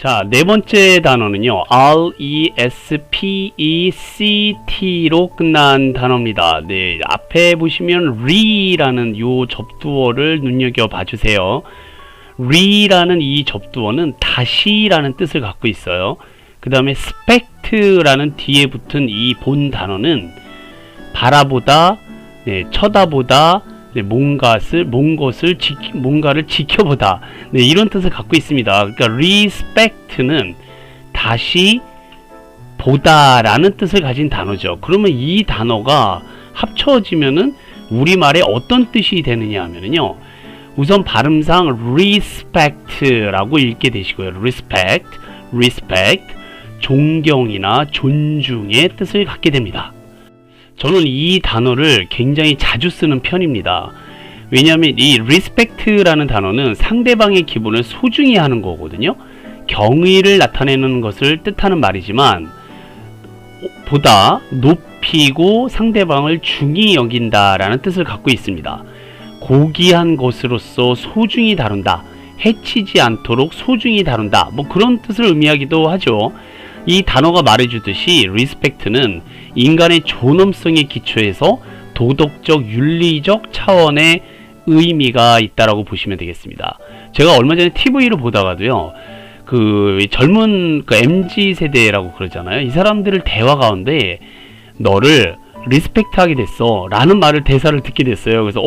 자, 네 번째 단어는요, respect로 끝난 단어입니다. 네, 앞에 보시면 re라는 요 접두어를 눈여겨봐 주세요. re라는 이 접두어는 다시라는 뜻을 갖고 있어요. 그 다음에 spect라는 뒤에 붙은 이 본 단어는 바라보다, 네, 쳐다보다, 네, 뭔가를 지켜보다, 네, 이런 뜻을 갖고 있습니다. 그러니까 respect는 다시 보다라는 뜻을 가진 단어죠. 그러면 이 단어가 합쳐지면은 우리말에 어떤 뜻이 되느냐 하면은요, 우선 발음상 respect라고 읽게 되시고요. respect, 존경이나 존중의 뜻을 갖게 됩니다. 저는 이 단어를 굉장히 자주 쓰는 편입니다. 왜냐하면 이 respect라는 단어는 상대방의 기분을 소중히 하는 거거든요. 경의를 나타내는 것을 뜻하는 말이지만, 보다 높이고 상대방을 중히 여긴다라는 뜻을 갖고 있습니다. 고귀한 것으로서 소중히 다룬다, 해치지 않도록 소중히 다룬다, 뭐 그런 뜻을 의미하기도 하죠. 이 단어가 말해주듯이 respect는 인간의 존엄성에 기초해서 도덕적, 윤리적 차원의 의미가 있다라고 보시면 되겠습니다. 제가 얼마 전에 TV를 보다가도요, 그 젊은 그 MZ 세대라고 그러잖아요. 이 사람들을 대화 가운데 너를 리스펙트하게 됐어 라는 대사를 듣게 됐어요. 그래서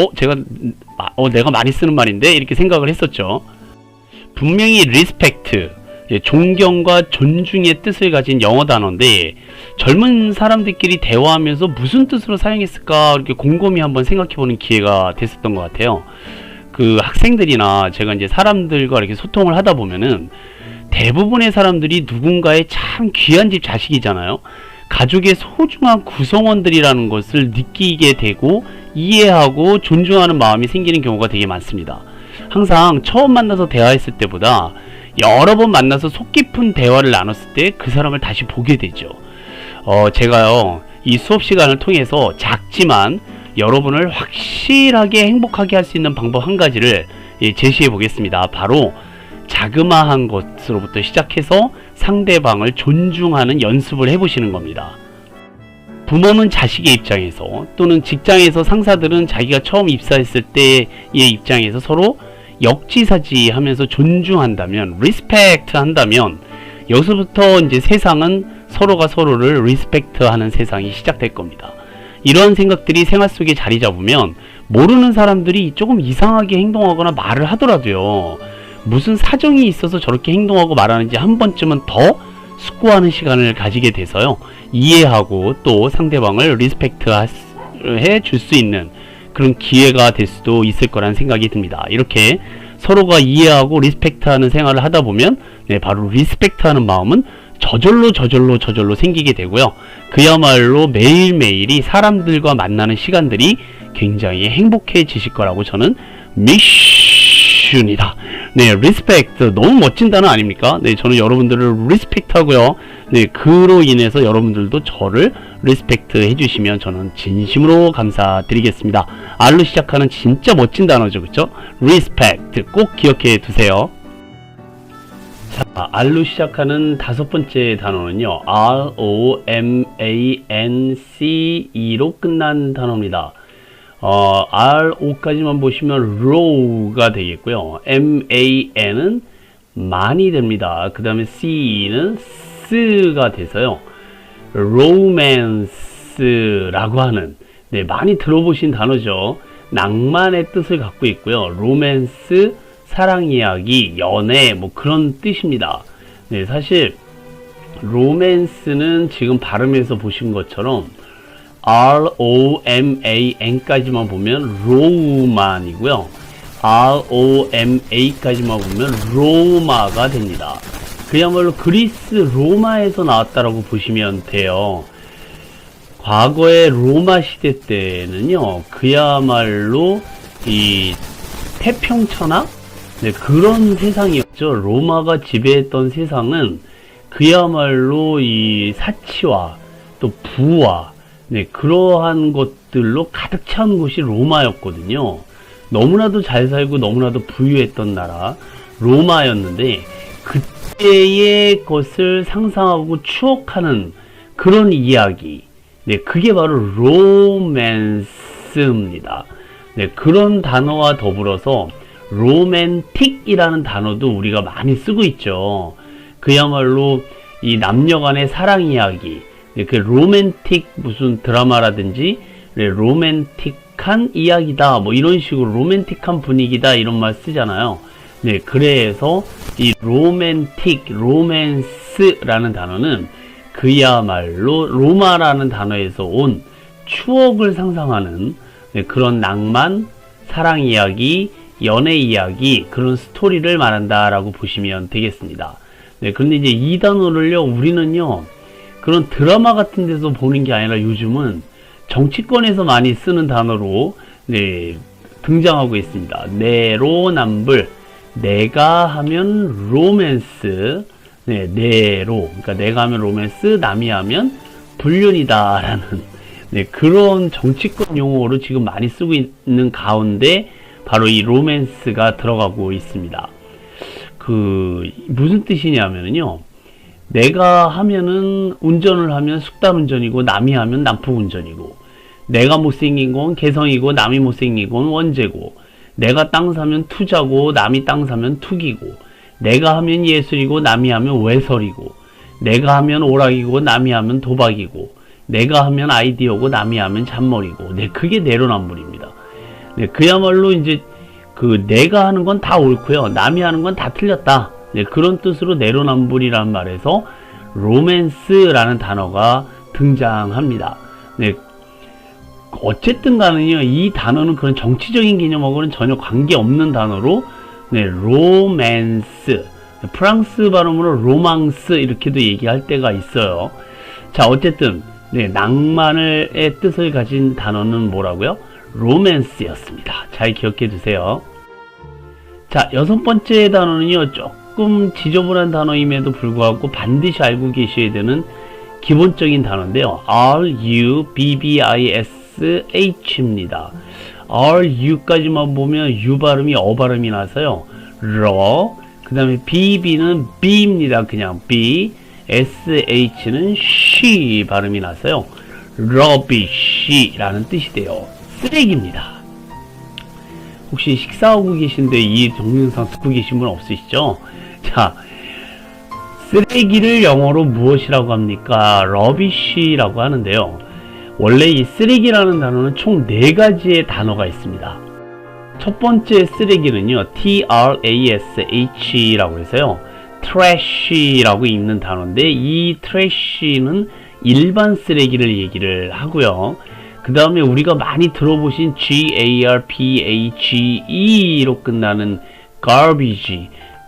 내가 많이 쓰는 말인데 이렇게 생각을 했었죠. 분명히 리스펙트, 존경과 존중의 뜻을 가진 영어 단어인데 젊은 사람들끼리 대화하면서 무슨 뜻으로 사용했을까 이렇게 곰곰이 한번 생각해보는 기회가 됐었던 것 같아요. 그 학생들이나 제가 이제 사람들과 이렇게 소통을 하다 보면은 대부분의 사람들이 누군가의 참 귀한 집 자식이잖아요. 가족의 소중한 구성원들이라는 것을 느끼게 되고 이해하고 존중하는 마음이 생기는 경우가 되게 많습니다. 항상 처음 만나서 대화했을 때보다 여러 번 만나서 속 깊은 대화를 나눴을 때 그 사람을 다시 보게 되죠. 제가요, 이 수업 시간을 통해서 작지만 여러분을 확실하게 행복하게 할 수 있는 방법 한 가지를 제시해 보겠습니다. 바로 자그마한 것으로부터 시작해서 상대방을 존중하는 연습을 해보시는 겁니다. 부모는 자식의 입장에서, 또는 직장에서 상사들은 자기가 처음 입사했을 때의 입장에서 서로 역지사지 하면서 존중한다면, 리스펙트 한다면, 여기서부터 이제 세상은 서로가 서로를 리스펙트 하는 세상이 시작될 겁니다. 이런 생각들이 생활 속에 자리 잡으면 모르는 사람들이 조금 이상하게 행동하거나 말을 하더라도요, 무슨 사정이 있어서 저렇게 행동하고 말하는지 한 번쯤은 더 숙고하는 시간을 가지게 돼서요, 이해하고 또 상대방을 리스펙트 해 줄 수 있는 그런 기회가 될 수도 있을 거라는 생각이 듭니다. 이렇게 서로가 이해하고 리스펙트하는 생활을 하다 보면, 바로 리스펙트하는 마음은 저절로 생기게 되고요. 그야말로 매일매일이 사람들과 만나는 시간들이 굉장히 행복해지실 거라고 저는 미션이다. 리스펙트 너무 멋진 단어 아닙니까? 저는 여러분들을 리스펙트하고요. 그로 인해서 여러분들도 저를 리스펙트 해주시면 저는 진심으로 감사드리겠습니다. R로 시작하는 진짜 멋진 단어죠, 그렇죠? 리스펙트 꼭 기억해 두세요. 자, R로 시작하는 다섯 번째 단어는요, ROMANCE로 끝난 단어입니다. RO까지만 보시면 row가 되겠고요. MAN은 많이 됩니다. 그 다음에 C는 S가 돼서요, romance라고 하는, 많이 들어보신 단어죠. 낭만의 뜻을 갖고 있고요. 로맨스, 사랑이야기, 연애, 뭐 그런 뜻입니다. 사실 로맨스는 지금 발음에서 보신 것처럼 ROMAN까지만 보면 로만이고요. ROMA까지만 보면 로마가 됩니다. 그야말로 그리스 로마에서 나왔다라고 보시면 돼요. 과거의 로마 시대 때는요, 그야말로 이 태평천하? 그런 세상이었죠. 로마가 지배했던 세상은 그야말로 이 사치와 또 부와, 그러한 것들로 가득 찬 곳이 로마였거든요. 너무나도 잘 살고 너무나도 부유했던 나라 로마였는데, 그때의 것을 상상하고 추억하는 그런 이야기. 네, 그게 바로 로맨스입니다. 네, 그런 단어와 더불어서 로맨틱이라는 단어도 우리가 많이 쓰고 있죠. 그야말로 이 남녀 간의 사랑 이야기, 네, 그 로맨틱 무슨 드라마라든지 네, 로맨틱한 이야기다 뭐 이런 식으로 로맨틱한 분위기다 이런 말 쓰잖아요. 네, 그래서 이 로맨틱, 로맨스라는 단어는 그야말로 로마라는 단어에서 온 추억을 상상하는 네, 그런 낭만, 사랑 이야기, 연애 이야기, 그런 스토리를 말한다라고 보시면 되겠습니다. 네, 그런데 이제 이 단어를요, 우리는요, 그런 드라마 같은 데서 보는 게 아니라 요즘은 정치권에서 많이 쓰는 단어로, 네, 등장하고 있습니다. 내로남불. 내가 하면 로맨스. 네, 내로. 그러니까 내가 하면 로맨스, 남이 하면 불륜이다라는, 네, 그런 정치권 용어로 지금 많이 쓰고 있는 가운데, 바로 이 로맨스가 들어가고 있습니다. 무슨 뜻이냐면요. 내가 하면은 운전을 하면 숙달운전이고 남이 하면 남풍운전이고 내가 못생긴 건 개성이고 남이 못생긴 건 원죄고 내가 땅 사면 투자고 남이 땅 사면 투기고 내가 하면 예술이고 남이 하면 외설이고 내가 하면 오락이고 남이 하면 도박이고 내가 하면 아이디어고 남이 하면 잔머리고 네, 그게 내로남불입니다. 네, 그야말로 이제 내가 하는 건 다 옳고요. 남이 하는 건 다 틀렸다. 네, 그런 뜻으로 내로남불이라는 말에서 로맨스라는 단어가 등장합니다. 네, 어쨌든 간에요. 이 단어는 그런 정치적인 개념하고는 전혀 관계없는 단어로 네, 로맨스. 프랑스 발음으로 로망스 이렇게도 얘기할 때가 있어요. 자, 어쨌든 네, 낭만의 뜻을 가진 단어는 뭐라고요? 로맨스였습니다. 잘 기억해 두세요. 자, 6번째 단어는요, 조금 지저분한 단어임에도 불구하고 반드시 알고 계셔야 되는 기본적인 단어인데요. RUBBISH입니다. RU까지만 보면 U 발음이 어 발음이 나서요. 그 다음에 BB는 B입니다. 그냥 B. SH는 she 발음이 나서요. rubbish라는 뜻이 돼요. 쓰레기입니다. 혹시 식사하고 계신데 이 동영상 듣고 계신 분 없으시죠? 자, 쓰레기를 영어로 무엇이라고 합니까? rubbish라고 하는데요. 원래 이 쓰레기라는 단어는 총 4가지의 단어가 있습니다. 첫 번째 쓰레기는요, trash라고 해서요, trash라고 읽는 단어인데, 이 trash는 일반 쓰레기를 얘기를 하고요. 그 다음에 우리가 많이 들어보신 garbage로 끝나는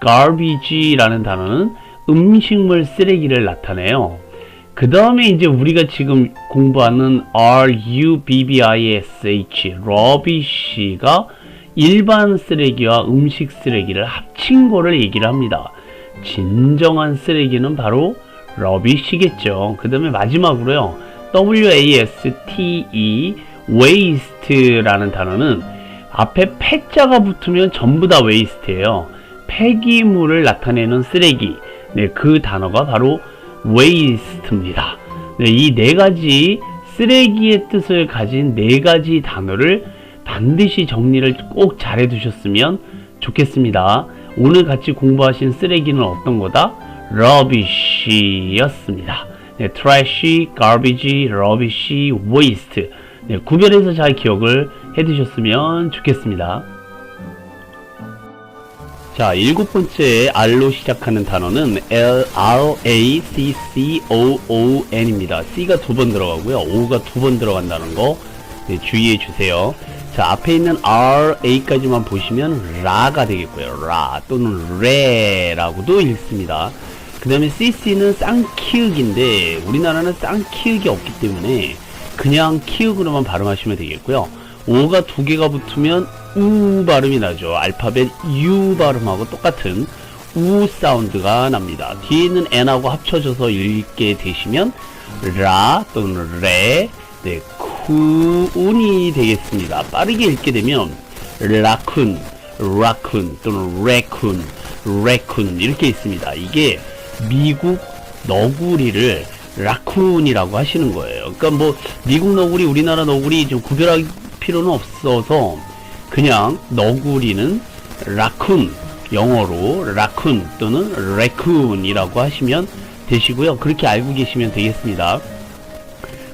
garbage라는 단어는 음식물 쓰레기를 나타내요. 그 다음에 이제 우리가 지금 공부하는 rubbish가 일반 쓰레기와 음식 쓰레기를 합친 거를 얘기를 합니다. 진정한 쓰레기는 바로 rubbish겠죠. 그 다음에 마지막으로요, waste, waste라는 단어는 앞에 폐자가 붙으면 전부 다 waste예요. 폐기물을 나타내는 쓰레기. 네, 그 단어가 바로 waste입니다. 네, 이 4가지 쓰레기의 뜻을 가진 4가지 단어를 반드시 정리를 꼭 잘 해두셨으면 좋겠습니다. 오늘 같이 공부하신 쓰레기는 어떤 거다? rubbish였습니다. 네, trash, garbage, rubbish, waste. 네, 구별해서 잘 기억을 해두셨으면 좋겠습니다. 자, 7번째 R로 시작하는 단어는 RACCOON입니다. C가 2번 들어가고요. O가 2번 들어간다는 거 네, 주의해 주세요. 자, 앞에 있는 RA까지만 보시면 라가 되겠고요. 라 또는 레라고도 읽습니다. 그 다음에 CC는 쌍키읔인데 우리나라는 쌍키읔이 없기 때문에 그냥 키읔으로만 발음하시면 되겠고요. O가 2개가 붙으면 우 발음이 나죠. 알파벳 U 발음하고 똑같은 우 사운드가 납니다. 뒤에 있는 N하고 합쳐져서 읽게 되시면 라 또는 레, 네, 쿤이 되겠습니다. 빠르게 읽게 되면 라쿤 또는 레쿤, raccoon 이렇게 있습니다. 이게 미국 너구리를 라쿤이라고 하시는 거예요. 그러니까 뭐 미국 너구리, 우리나라 너구리 좀 구별할 필요는 없어서 그냥 너구리는 라쿤, 영어로 라쿤 또는 raccoon이라고 하시면 되시고요. 그렇게 알고 계시면 되겠습니다.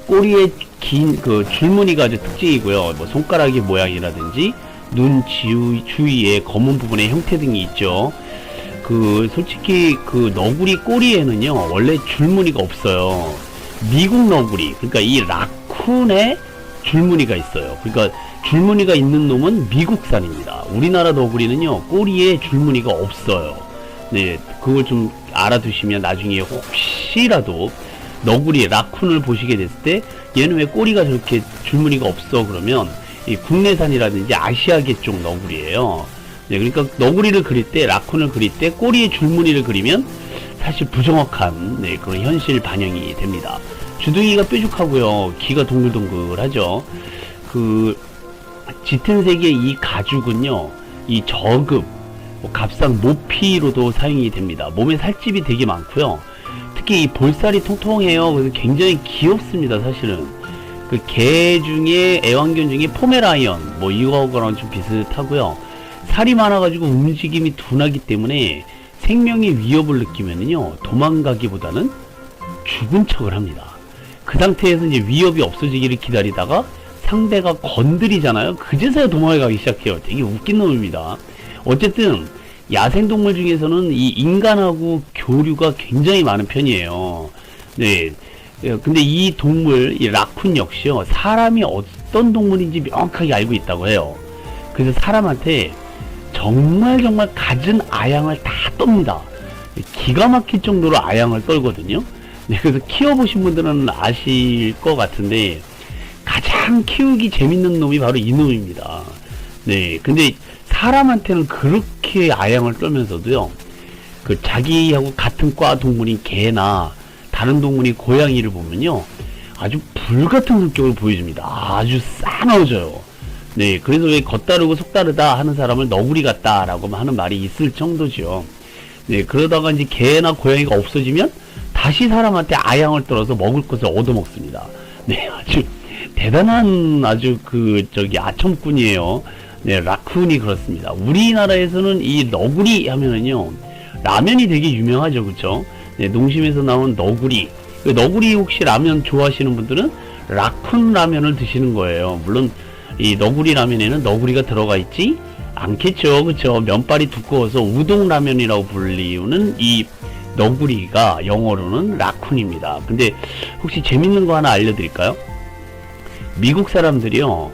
꼬리에 긴 그 줄무늬가 아주 특징이고요. 뭐 손가락의 모양이라든지 눈 주위에 검은 부분의 형태 등이 있죠. 그 솔직히 그 너구리 꼬리에는요 원래 줄무늬가 없어요. 미국 너구리, 그러니까 이 라쿤에 줄무늬가 있어요. 그러니까 줄무늬가 있는 놈은 미국산입니다. 우리나라 너구리는요 꼬리에 줄무늬가 없어요. 네, 그걸 좀 알아두시면 나중에 혹시라도 너구리 라쿤을 보시게 됐을 때 얘는 왜 꼬리가 저렇게 줄무늬가 없어 그러면 이 국내산이라든지 아시아계 쪽 너구리예요. 네, 그러니까 너구리를 그릴 때, 라쿤을 그릴 때 꼬리에 줄무늬를 그리면 사실 부정확한 그런 현실 반영이 됩니다. 주둥이가 뾰족하고요, 귀가 동글동글하죠. 그 짙은 색의 이 가죽은요, 이 저급, 갑상 모피로도 사용이 됩니다. 몸에 살집이 되게 많고요. 특히 이 볼살이 통통해요. 그래서 굉장히 귀엽습니다. 사실은 그 개 중에 애완견 중에 포메라이언 뭐 이거랑 좀 비슷하고요. 살이 많아가지고 움직임이 둔하기 때문에 생명의 위협을 느끼면은요 도망가기보다는 죽은 척을 합니다. 그 상태에서 이제 위협이 없어지기를 기다리다가 상대가 건드리잖아요. 그제서야 도망가기 시작해요. 되게 웃긴 놈입니다. 어쨌든 야생동물 중에서는 이 인간하고 교류가 굉장히 많은 편이에요. 네. 근데 이 동물, 이 라쿤 역시요, 사람이 어떤 동물인지 명확하게 알고 있다고 해요. 그래서 사람한테 정말 갖은 아양을 다 떱니다. 기가 막힐 정도로 아양을 떨거든요. 네, 그래서 키워보신 분들은 아실 것 같은데, 가장 키우기 재밌는 놈이 바로 이 놈입니다. 네, 근데 사람한테는 그렇게 아양을 떨면서도요, 그 자기하고 같은 과 동물인 개나 다른 동물인 고양이를 보면요, 아주 불같은 성격을 보여줍니다. 아주 싸나워져요. 네, 그래서 왜 겉다르고 속다르다 하는 사람을 너구리 같다라고 하는 말이 있을 정도죠. 네, 그러다가 이제 개나 고양이가 없어지면 다시 사람한테 아양을 떨어서 먹을 것을 얻어먹습니다. 네, 아주 대단한 아주 아첨꾼이에요. 네, 라쿤이 그렇습니다. 우리나라에서는 이 너구리 하면은요, 라면이 되게 유명하죠, 그쵸? 네, 농심에서 나온 너구리. 너구리 혹시 라면 좋아하시는 분들은 라쿤 라면을 드시는 거예요. 물론 이 너구리 라면에는 너구리가 들어가 있지 않겠죠, 그쵸? 면발이 두꺼워서 우동 라면이라고 불리우는 이 너구리가 영어로는 라쿤입니다. 근데 혹시 재밌는 거 하나 알려드릴까요? 미국 사람들이요,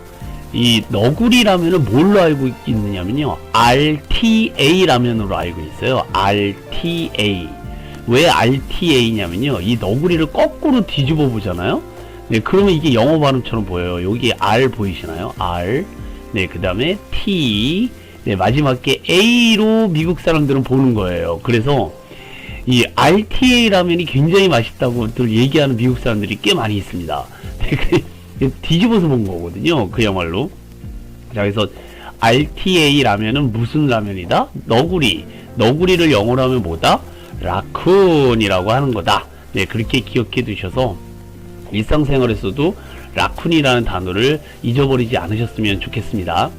이 너구리 라면을 뭘로 알고 있느냐면요, RTA 라면으로 알고 있어요. RTA. 왜 RTA냐면요, 이 너구리를 거꾸로 뒤집어 보잖아요. 네, 그러면 이게 영어 발음처럼 보여요. 여기 R 보이시나요? R. 네, 그 다음에 T. 네, 마지막에 A로 미국 사람들은 보는 거예요. 그래서 이 RTA 라면이 굉장히 맛있다고 얘기하는 미국 사람들이 꽤 많이 있습니다. 네, 뒤집어서 본 거거든요, 그야말로. 자, 그래서 RTA 라면은 무슨 라면이다? 너구리를 영어로 하면 뭐다? 라쿤이라고 하는 거다. 네, 그렇게 기억해 두셔서 일상생활에서도 라쿤이라는 단어를 잊어버리지 않으셨으면 좋겠습니다.